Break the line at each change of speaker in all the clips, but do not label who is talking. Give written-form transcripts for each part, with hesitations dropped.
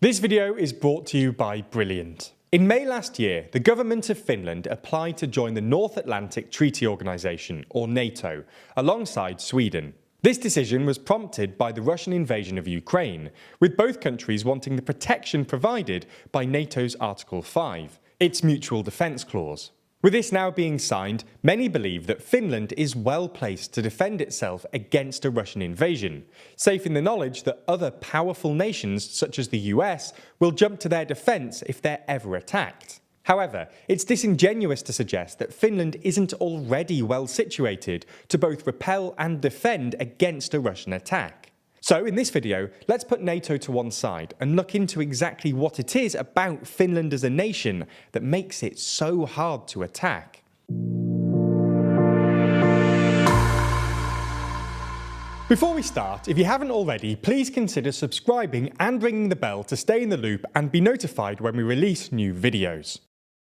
This video is brought to you by Brilliant. In May last year, the government of Finland applied to join the North Atlantic Treaty Organization, or NATO, alongside Sweden. This decision was prompted by the Russian invasion of Ukraine, with both countries wanting the protection provided by NATO's Article 5, its mutual defence clause. With this now being signed, many believe that Finland is well placed to defend itself against a Russian invasion, safe in the knowledge that other powerful nations, such as the US, will jump to their defence if they're ever attacked. However, it's disingenuous to suggest that Finland isn't already well situated to both repel and defend against a Russian attack. So in this video, let's put NATO to one side and look into exactly what it is about Finland as a nation that makes it so hard to attack. Before we start, if you haven't already, please consider subscribing and ringing the bell to stay in the loop and be notified when we release new videos.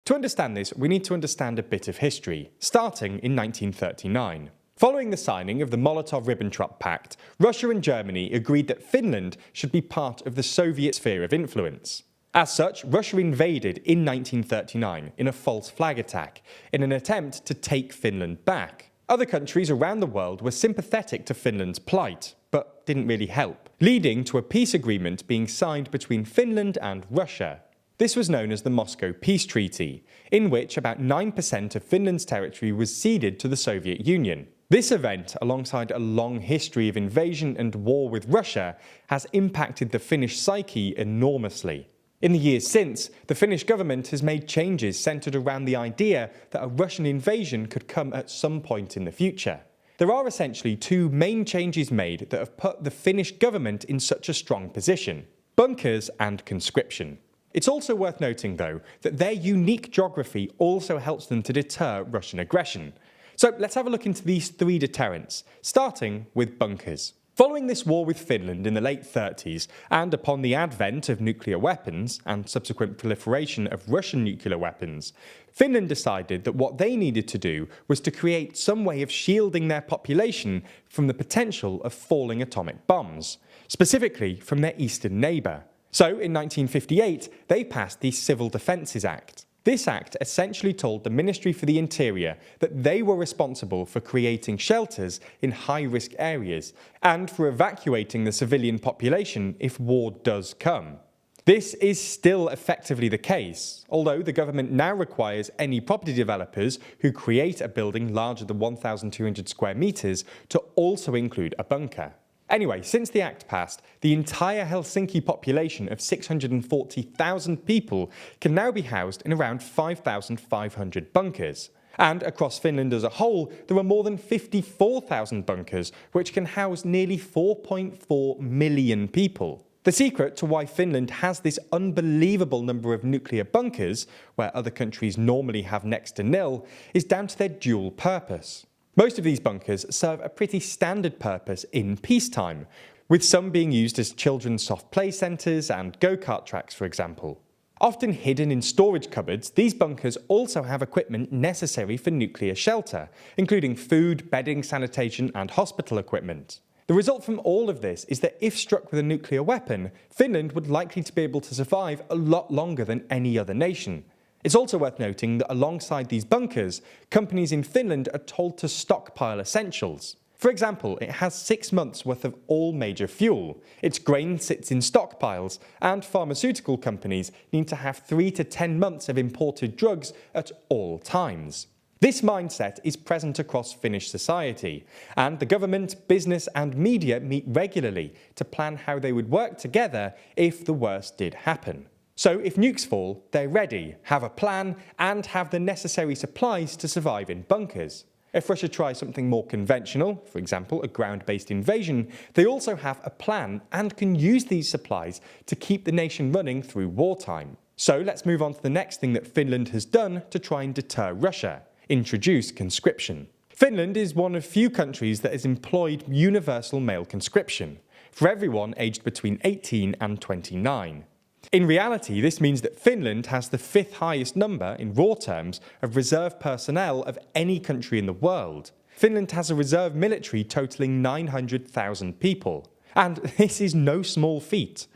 To understand this, we need to understand a bit of history, starting in 1939. Following the signing of the Molotov-Ribbentrop Pact, Russia and Germany agreed that Finland should be part of the Soviet sphere of influence. As such, Russia invaded in 1939 in a false flag attack, in an attempt to take Finland back. Other countries around the world were sympathetic to Finland's plight, but didn't really help, leading to a peace agreement being signed between Finland and Russia. This was known as the Moscow Peace Treaty, in which about 9% of Finland's territory was ceded to the Soviet Union. This event, alongside a long history of invasion and war with Russia, has impacted the Finnish psyche enormously. In the years since, the Finnish government has made changes centred around the idea that a Russian invasion could come at some point in the future. There are essentially two main changes made that have put the Finnish government in such a strong position: bunkers and conscription. It's also worth noting, though, that their unique geography also helps them to deter Russian aggression. So let's have a look into these three deterrents, starting with bunkers. Following this war with Finland in the late 30s, and upon the advent of nuclear weapons and subsequent proliferation of Russian nuclear weapons, Finland decided that what they needed to do was to create some way of shielding their population from the potential of falling atomic bombs, specifically from their eastern neighbour. So in 1958, they passed the Civil Defences Act. This act essentially told the Ministry for the Interior that they were responsible for creating shelters in high-risk areas and for evacuating the civilian population if war does come. This is still effectively the case, although the government now requires any property developers who create a building larger than 1,200 square metres to also include a bunker. Anyway, since the Act passed, the entire Helsinki population of 640,000 people can now be housed in around 5,500 bunkers. And across Finland as a whole, there are more than 54,000 bunkers, which can house nearly 4.4 million people. The secret to why Finland has this unbelievable number of nuclear bunkers, where other countries normally have next to nil, is down to their dual purpose. Most of these bunkers serve a pretty standard purpose in peacetime, with some being used as children's soft play centres and go-kart tracks, for example. Often hidden in storage cupboards, these bunkers also have equipment necessary for nuclear shelter, including food, bedding, sanitation and hospital equipment. The result from all of this is that if struck with a nuclear weapon, Finland would likely to be able to survive a lot longer than any other nation. It's also worth noting that alongside these bunkers, companies in Finland are told to stockpile essentials. For example, it has 6 months' worth of all major fuel, its grain sits in stockpiles, and pharmaceutical companies need to have 3 to 10 months of imported drugs at all times. This mindset is present across Finnish society, and the government, business and media meet regularly to plan how they would work together if the worst did happen. So if nukes fall, they're ready, have a plan, and have the necessary supplies to survive in bunkers. If Russia tries something more conventional, for example a ground-based invasion, they also have a plan and can use these supplies to keep the nation running through wartime. So let's move on to the next thing that Finland has done to try and deter Russia: introduce conscription. Finland is one of few countries that has employed universal male conscription, for everyone aged between 18 and 29. In reality, this means that Finland has the 5th highest number, in raw terms, of reserve personnel of any country in the world. Finland has a reserve military totalling 900,000 people. And this is no small feat.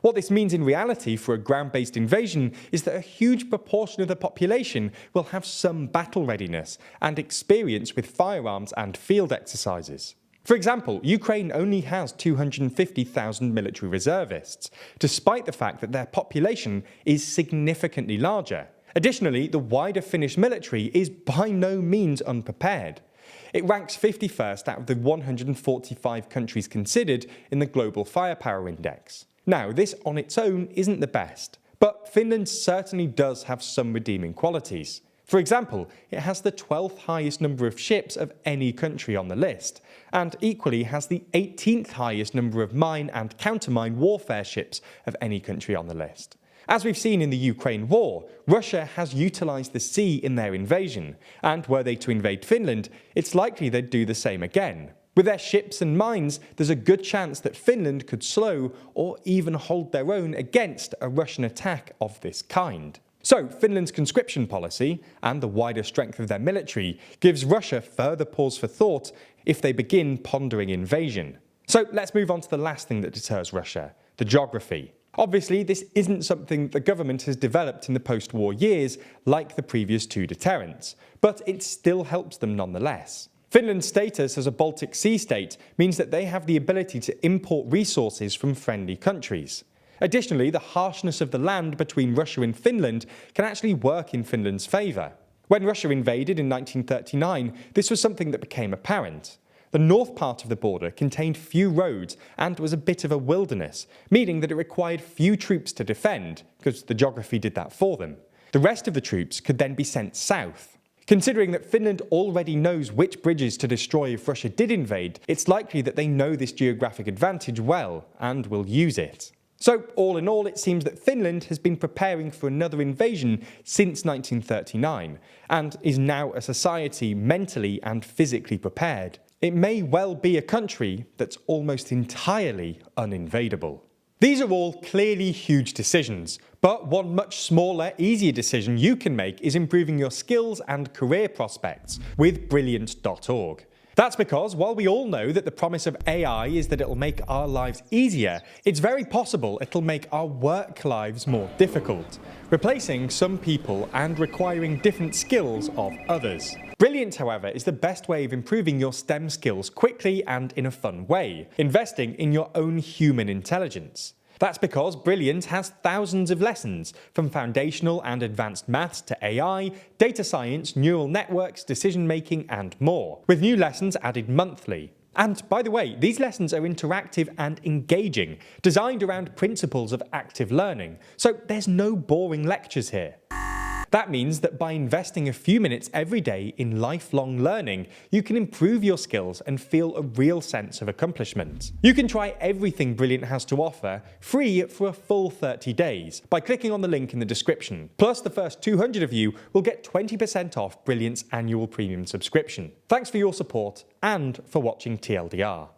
What this means in reality for a ground-based invasion is that a huge proportion of the population will have some battle readiness and experience with firearms and field exercises. For example, Ukraine only has 250,000 military reservists, despite the fact that their population is significantly larger. Additionally, the wider Finnish military is by no means unprepared. It ranks 51st out of the 145 countries considered in the Global Firepower Index. Now, this on its own isn't the best, but Finland certainly does have some redeeming qualities. For example, it has the 12th highest number of ships of any country on the list, and equally has the 18th highest number of mine and countermine warfare ships of any country on the list. As we've seen in the Ukraine war, Russia has utilised the sea in their invasion, and were they to invade Finland, it's likely they'd do the same again. With their ships and mines, there's a good chance that Finland could slow or even hold their own against a Russian attack of this kind. So, Finland's conscription policy, and the wider strength of their military, gives Russia further pause for thought if they begin pondering invasion. So, let's move on to the last thing that deters Russia: the geography. Obviously, this isn't something the government has developed in the post-war years like the previous two deterrents, but it still helps them nonetheless. Finland's status as a Baltic Sea state means that they have the ability to import resources from friendly countries. Additionally, the harshness of the land between Russia and Finland can actually work in Finland's favour. When Russia invaded in 1939, this was something that became apparent. The north part of the border contained few roads and was a bit of a wilderness, meaning that it required few troops to defend, because the geography did that for them. The rest of the troops could then be sent south. Considering that Finland already knows which bridges to destroy if Russia did invade, it's likely that they know this geographic advantage well and will use it. So, all in all, it seems that Finland has been preparing for another invasion since 1939, and is now a society mentally and physically prepared. It may well be a country that's almost entirely uninvadable. These are all clearly huge decisions, but one much smaller, easier decision you can make is improving your skills and career prospects with Brilliant.org. That's because, while we all know that the promise of AI is that it'll make our lives easier, it's very possible it'll make our work lives more difficult, replacing some people and requiring different skills of others. Brilliant, however, is the best way of improving your STEM skills quickly and in a fun way, investing in your own human intelligence. That's because Brilliant has thousands of lessons, from foundational and advanced maths to AI, data science, neural networks, decision-making and more, with new lessons added monthly. And by the way, these lessons are interactive and engaging, designed around principles of active learning, so there's no boring lectures here. That means that by investing a few minutes every day in lifelong learning, you can improve your skills and feel a real sense of accomplishment. You can try everything Brilliant has to offer free for a full 30 days by clicking on the link in the description. Plus, the first 200 of you will get 20% off Brilliant's annual premium subscription. Thanks for your support and for watching TLDR.